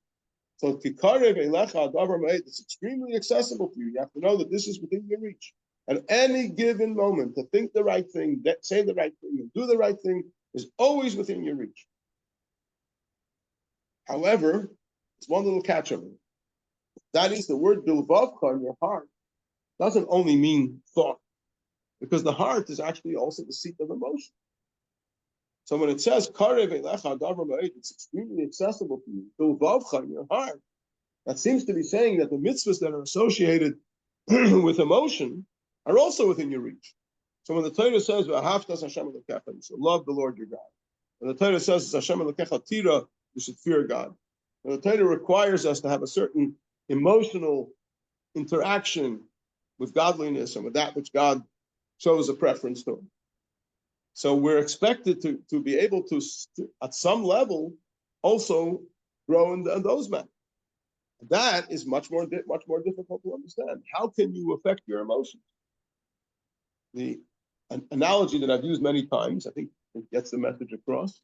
[SPEAKER 1] So tikarev elecha adavar ma'ed, it's extremely accessible to you. You have to know that this is within your reach. At any given moment, to think the right thing, say the right thing, and do the right thing is always within your reach. However, it's one little catch over it. That is, the word bilvavcha in your heart doesn't only mean thought, because the heart is actually also the seat of emotion. So when it says karev elecha adavar ma'ed, it's extremely accessible to you. Bilvavcha in your heart, that seems to be saying that the mitzvahs that are associated with emotion are also within your reach. So when the Torah says v'ahavtas Hashem elokecha, you should love the Lord your God. When the Torah says Hashem elokecha tira, you should fear God. When the Torah requires us to have a certain emotional interaction with godliness and with that which God shows a preference to. So we're expected to be able to, at some level, also grow in those matters. That is much more difficult to understand. How can you affect your emotions? The analogy that I've used many times, I think it gets the message across,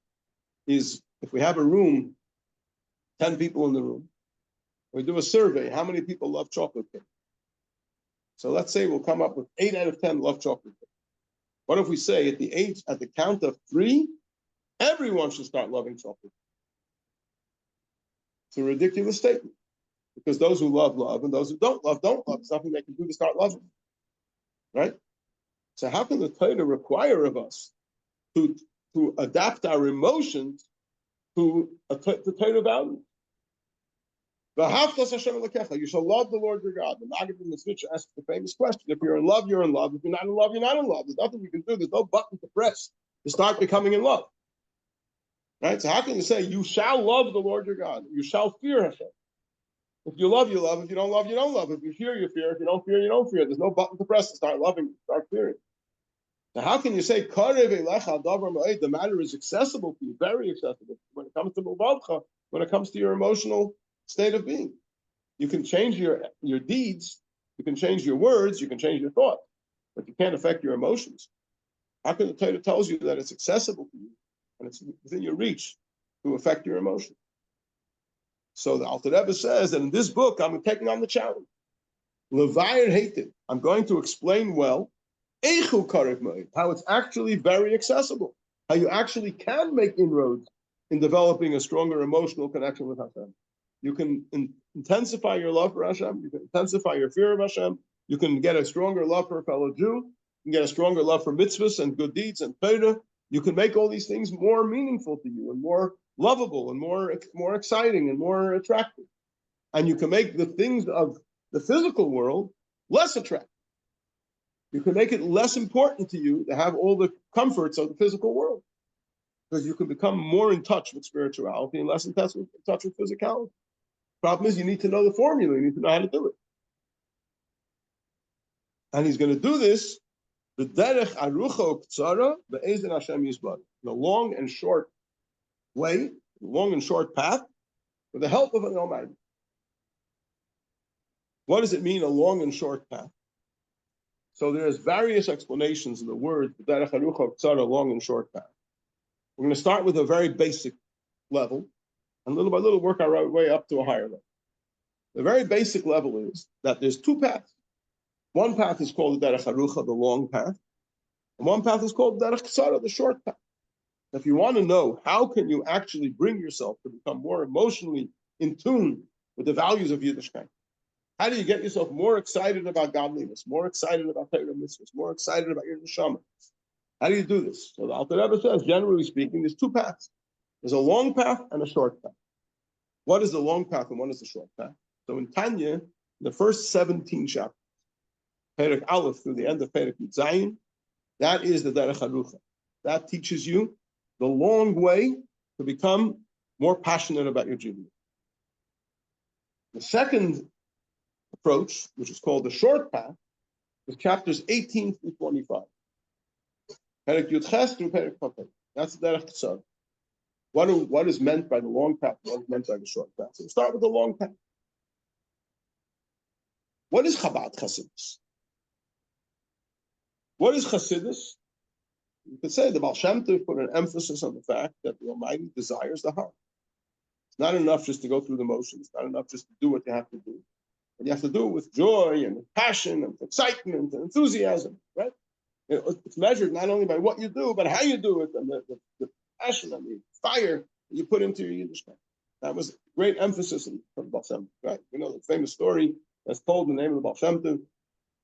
[SPEAKER 1] is if we have a room, 10 people in the room, we do a survey, how many people love chocolate cake? So let's say we'll come up with 8 out of 10 love chocolate cake. What if we say at the count of 3, everyone should start loving chocolate? It's a ridiculous statement, because those who love, love, and those who don't love. There's nothing they can do to start loving, right? So how can the Torah require of us to adapt our emotions to the Torah value? You shall love the Lord your God. The Maggid in the Switch asks the famous question: if you're in love, you're in love. If you're not in love, you're not in love. There's nothing you can do. There's no button to press to start becoming in love. Right? So how can you say you shall love the Lord your God? You shall fear Hashem. If you love, you love. If you don't love, you don't love. If you fear, you fear. If you don't fear, you don't fear. There's no button to press to start loving, start fearing. Now, how can you say the matter is accessible to you, very accessible when it comes to Bilvavcha, when it comes to your emotional state of being? You can change your deeds, you can change your words, you can change your thoughts, but you can't affect your emotions. How can the Torah tells you that it's accessible to you and it's within your reach to affect your emotions? So the Alter Rebbe says that in this book, I'm taking on the challenge. Levayir hated. I'm going to explain well how it's actually very accessible, how you actually can make inroads in developing a stronger emotional connection with Hashem. You can intensify your love for Hashem, you can intensify your fear of Hashem, you can get a stronger love for a fellow Jew, you can get a stronger love for mitzvahs and good deeds and Torah. You can make all these things more meaningful to you and more lovable and more exciting and more attractive. And you can make the things of the physical world less attractive. You can make it less important to you to have all the comforts of the physical world, because you can become more in touch with spirituality and less in touch with physicality. Problem is, you need to know the formula. You need to know how to do it. And he's going to do this the derech arucha uktzara be'ezen Hashem yisbad, the long and short way, the long and short path, with the help of an Almighty. What does it mean, a long and short path? So there's various explanations of the word derech harucha tzara, long and short path. We're going to start with a very basic level, and little by little work our way up to a higher level. The very basic level is that there's two paths. One path is called the derech harucha, the long path, and one path is called derech tzara, the short path. If you want to know how can you actually bring yourself to become more emotionally in tune with the values of Yiddishkeit, how do you get yourself more excited about godliness, more excited about Torah mitzvahs, more excited about your neshama? How do you do this? So the Alter Rebbe says, generally speaking, there's two paths. There's a long path and a short path. What is the long path and what is the short path? So in Tanya, the first 17 chapters, Perek Aleph through the end of Perek Yud Zayin, that is the Derech Harucha. That teaches you the long way to become more passionate about your Judaism. The second approach, which is called the short path, is chapters 18 through 25. Perek Yud Ches through Perek Papay. That's the Derech Tzad. What is meant by the long path? What is meant by the short path? So we'll start with the long path. What is Chabad Chassidus? What is Chassidus? You could say the Baal Shem Tov put an emphasis on the fact that the Almighty desires the heart. It's not enough just to go through the motions. It's not enough just to do what you have to do. But you have to do it with joy and passion and excitement and enthusiasm, right? It's measured not only by what you do, but how you do it and the passion and the fire that you put into your Yiddishkeit. That was great emphasis from Baal Shem Tov, right? You know the famous story that's told in the name of the Baal Shem Tov,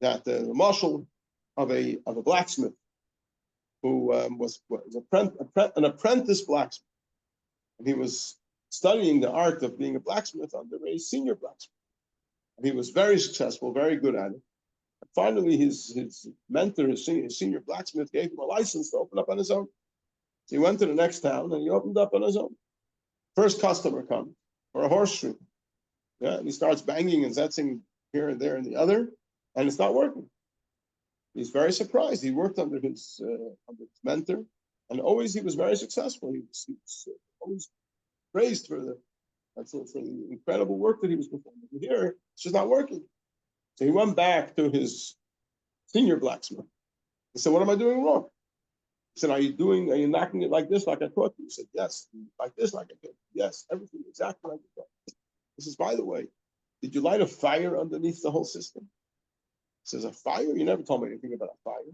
[SPEAKER 1] that the marshal of a blacksmith who was an apprentice blacksmith, and he was studying the art of being a blacksmith under a senior blacksmith, and he was very successful, very good at it. And finally, his mentor, his senior blacksmith, gave him a license to open up on his own. So he went to the next town and he opened up on his own. First customer comes for a horseshoe, yeah, and he starts banging and zetzing here and there and the other, and it's not working. He's very surprised. He worked under his mentor, and always he was very successful. He was always praised for the incredible work that he was performing. And here, it's just not working. So he went back to his senior blacksmith. He said, "What am I doing wrong?" He said, Are you knocking it like this, like I taught you?" He said, "Yes." "Like this, like I taught you?" "Yes, everything exactly like I taught you." He says, "By the way, did you light a fire underneath the whole system?" He says, "A fire? You never told me anything about a fire." He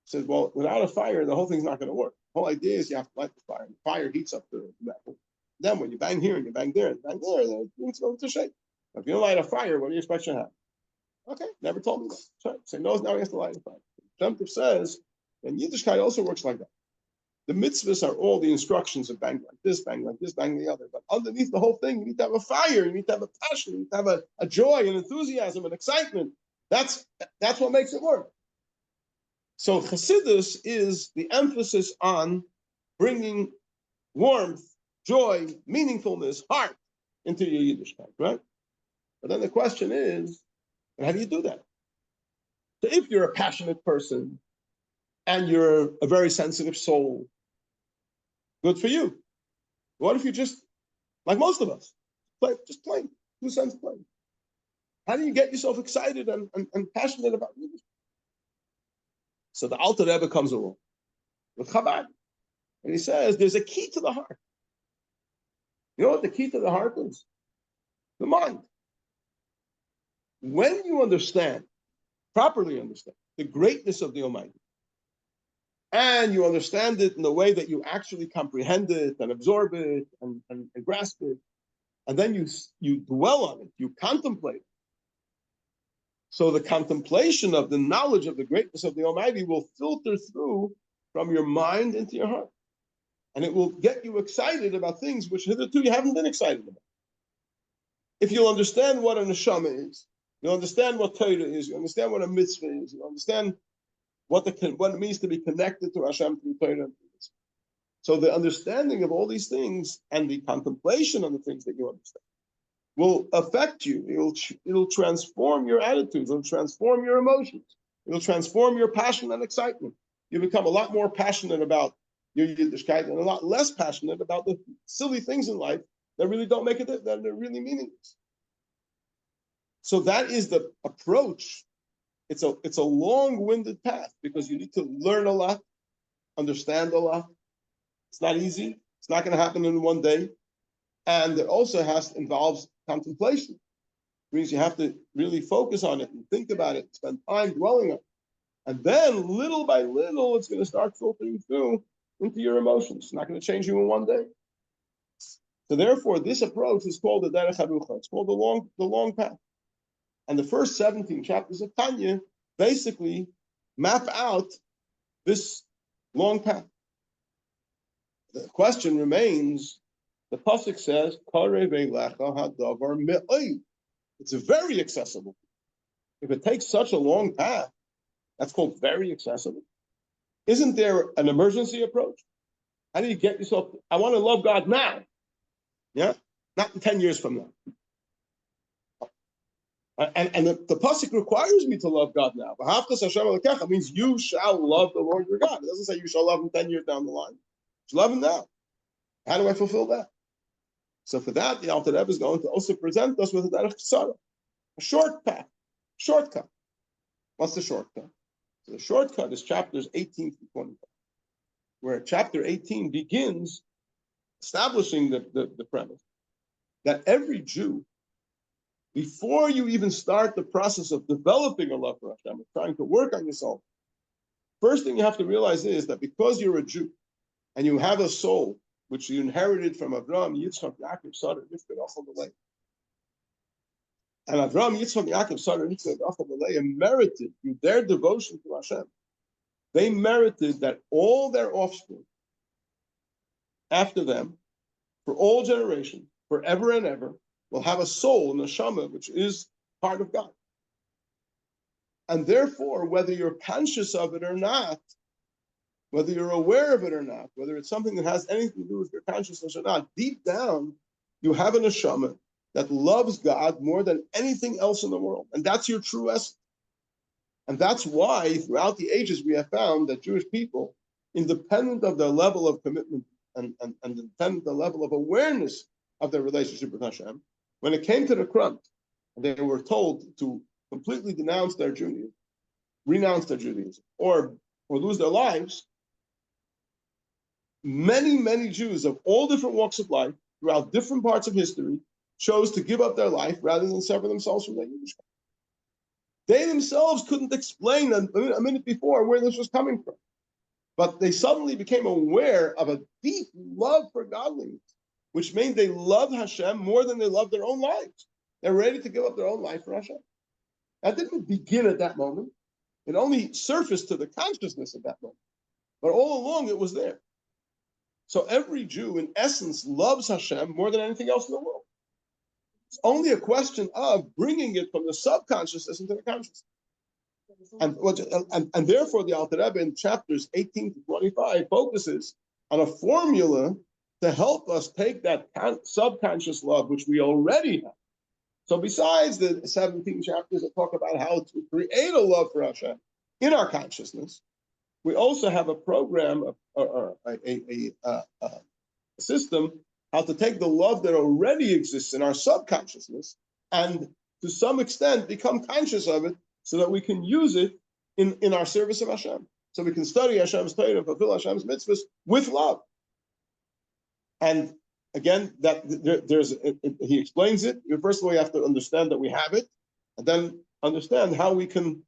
[SPEAKER 1] says, "Well, without a fire, the whole thing's not going to work. The whole idea is you have to light the fire. And the fire heats up the metal. Then when you bang here and you bang there and bang there, the thing's going to shake. If you don't light a fire, what do you expect to happen?" "Okay, never told me that." So he knows now he has to light a fire. Shem Tov says, and Yiddishkeit also works like that. The mitzvahs are all the instructions of bang like this, bang like this, bang the other. But underneath the whole thing, you need to have a fire, you need to have a passion, you need to have a joy and enthusiasm and excitement. That's what makes it work. So Chassidus is the emphasis on bringing warmth, joy, meaningfulness, heart into your Yiddishkeit, right? But then the question is, how do you do that? So if you're a passionate person and you're a very sensitive soul, good for you. What if you just, like most of us, just plain, 2 cents plain? How do you get yourself excited and passionate about music? So the Alter Rebbe comes along with Chabad, and he says there's a key to the heart. You know what the key to the heart is? The mind. When you properly understand the greatness of the Almighty, and you understand it in the way that you actually comprehend it and absorb it and grasp it, and then you dwell on it, you contemplate it. So the contemplation of the knowledge of the greatness of the Almighty will filter through from your mind into your heart. And it will get you excited about things which hitherto you haven't been excited about. If you'll understand what a neshama is, you'll understand what Torah is, you understand what a mitzvah is, you understand what it means to be connected to Hashem through Torah and through mitzvah. So the understanding of all these things and the contemplation on the things that you understand will affect you. It'll transform your attitudes. It'll transform your emotions. It'll transform your passion and excitement. You become a lot more passionate about your Yiddishkeit and a lot less passionate about the silly things in life that really don't make it, that are really meaningless. So that is the approach it's a long-winded path because you need to learn a lot, understand a lot. It's not easy. It's not going to happen in one day. And it also involves contemplation. It means you have to really focus on it and think about it, spend time dwelling on it. And then little by little, it's going to start filtering through into your emotions. It's not going to change you in one day. So therefore, this approach is called the Derech Harucha. It's called the long path. And the first 17 chapters of Tanya basically map out this long path. The question remains, the pasuk says, it's very accessible. If it takes such a long path, that's called very accessible. Isn't there an emergency approach? How do you get yourself? I want to love God now. Yeah, not in 10 years from now. And the pasuk requires me to love God now. It means you shall love the Lord your God. It doesn't say you shall love him 10 years down the line. You love him now. How do I fulfill that? So for that, the Alter Rebbe is going to also present us with a derech ksara, a short path, shortcut. What's the shortcut? So the shortcut is chapters 18 to 25, where chapter 18 begins establishing the premise that every Jew, before you even start the process of developing a love for Hashem, trying to work on yourself, first thing you have to realize is that because you're a Jew and you have a soul which you inherited from Avraham, Yitzchak, Yaakov, Sarah, Rivka, Rachel, Leah, and Avraham, Yitzchak, Yaakov, Sarah, Rivka, Rachel, Leah merited through their devotion to Hashem. They merited that all their offspring after them, for all generations, forever and ever, will have a soul, a neshama, which is part of God. And therefore, whether you're conscious of it or not, whether you're aware of it or not, whether it's something that has anything to do with your consciousness or not, deep down, you have a neshama that loves God more than anything else in the world. And that's your true essence. And that's why throughout the ages we have found that Jewish people, independent of their level of commitment and independent of the level of awareness of their relationship with Hashem, when it came to the crunch, they were told to completely denounce their Judaism, renounce their Judaism, or lose their lives, many Jews of all different walks of life, throughout different parts of history, chose to give up their life rather than sever themselves from their Yiddishkeit. They themselves couldn't explain a minute before where this was coming from. But they suddenly became aware of a deep love for godliness, which means they love Hashem more than they love their own lives. They're ready to give up their own life for Hashem. That didn't begin at that moment. It only surfaced to the consciousness at that moment. But all along it was there. So every Jew, in essence, loves Hashem more than anything else in the world. It's only a question of bringing it from the subconsciousness into the consciousness. And therefore, the Alter Rebbe in chapters 18 to 25 focuses on a formula to help us take that subconscious love, which we already have. So besides the 17 chapters that talk about how to create a love for Hashem in our consciousness, we also have a program, a system, how to take the love that already exists in our subconsciousness and to some extent become conscious of it so that we can use it in our service of Hashem. So we can study Hashem's Torah, fulfill Hashem's mitzvahs with love. And again, he explains it. First of all, you have to understand that we have it, and then understand how we can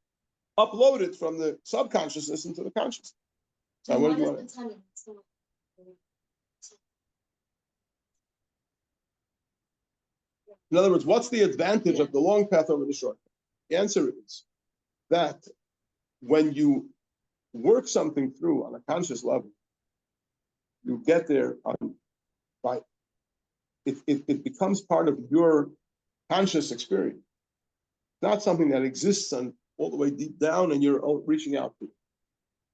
[SPEAKER 1] upload it from the subconsciousness into the consciousness. So what do you want? In other words, what's the advantage of the long path over the short path? The answer is that when you work something through on a conscious level, you get there by it becomes part of your conscious experience, not something that exists all the way deep down and you're reaching out to.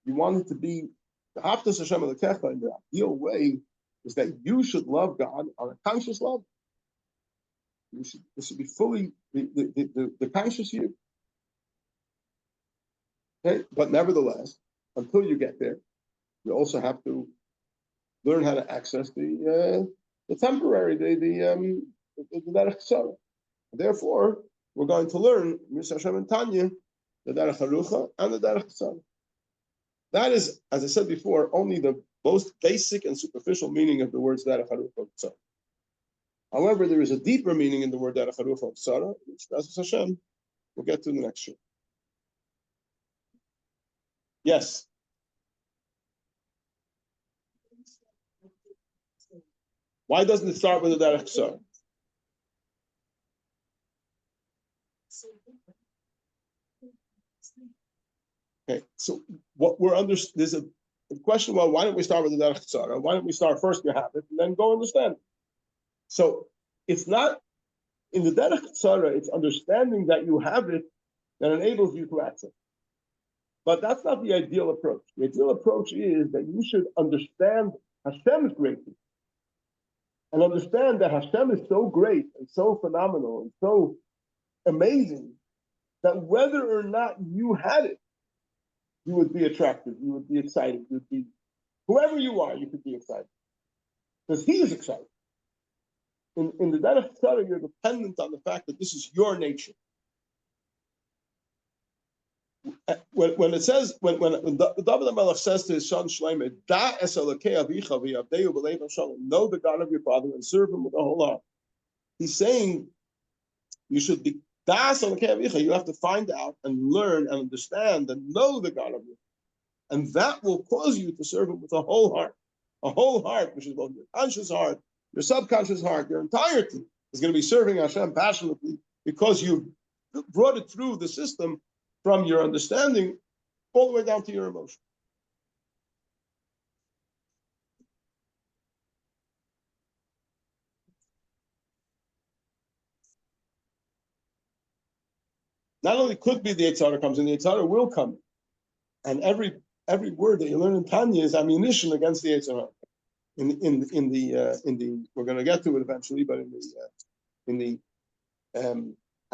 [SPEAKER 1] You want it to be the Haftas Hashem Elokecha in the ideal way is that you should love God on a conscious level. This should be fully the conscious you. Okay? But nevertheless, until you get there, you also have to learn how to access the temporary, the derech ksara. Therefore, we're going to learn Mr. Hashem and Tanya the derech harucha, and the derech tzara. That is, as I said before, only the most basic and superficial meaning of the words derech harucha tzara. However, there is a deeper meaning in the word derech harucha tzara, which, as Hashem, we'll get to in the next year. Yes. Why doesn't it start with the derech tzara? Okay, so what we're under, there's a question. Well, why don't we start with the derech tzara? Why don't we start first you have it and then go understand it? So it's not in the derech tzara. It's understanding that you have it that enables you to access. But that's not the ideal approach. The ideal approach is that you should understand Hashem's greatness and understand that Hashem is so great and so phenomenal and so amazing that whether or not you had it, you would be attracted, you would be excited, you would be, whoever you are, you could be excited. Because he is excited. In the derech tzara, you're dependent on the fact that this is your nature. When it says, when David HaMelech says to his son Shlomo, Da es Elokei avicha v'yavdeu b'leiv shalom, know the God of your father and serve him with the whole heart. He's saying you should be Da es Elokei avicha. You have to find out and learn and understand and know the God of your father, and that will cause you to serve him with a whole heart, which is both your conscious heart, your subconscious heart, your entirety is going to be serving Hashem passionately because you've brought it through the system from your understanding all the way down to your emotion. Not only could be the Yetzer Hara comes in, the Yetzer Hara will come. And every word that you learn in Tanya is ammunition against the Yetzer Hara. In the we're going to get to it eventually, but in the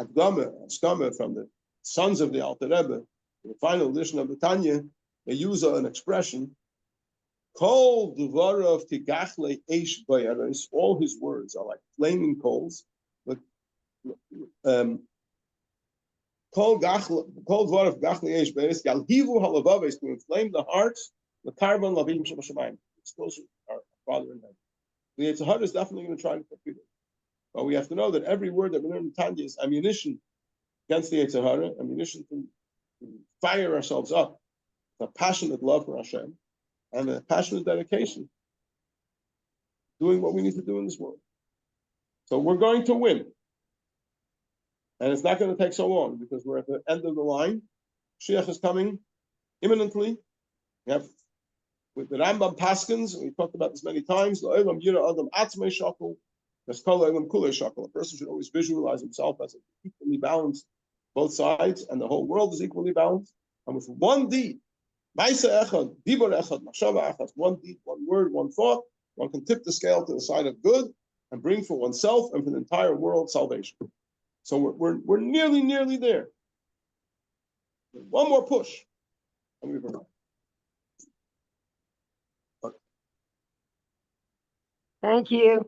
[SPEAKER 1] Akdama from the sons of the Alter Rebbe, the final edition of the Tanya, they use an expression, Kol dvarav tigachle eish bayaros, all his words are like flaming coals. But Kol dvarav gachle eish bayaros, yalhivu halavaves, to inflame the hearts, the carbon lavim shabashamayim. It's closer to our Father in heaven. The Yetzer Hara is definitely going to try to compute it. But we have to know that every word that we learn in Tanya is ammunition against the Yetzer Hara, ammunition to fire ourselves up, a passionate love for Hashem, and a passionate dedication, doing what we need to do in this world. So we're going to win. And it's not going to take so long because we're at the end of the line. Shiach is coming imminently. We have, with the Rambam Paskins, we talked about this many times, a person should always visualize himself as equally balanced, both sides, and the whole world is equally balanced. And with one deed, one deed, one word, one thought, one can tip the scale to the side of good and bring for oneself and for the entire world salvation. So we're nearly there. One more push, and we've arrived.
[SPEAKER 3] Thank you.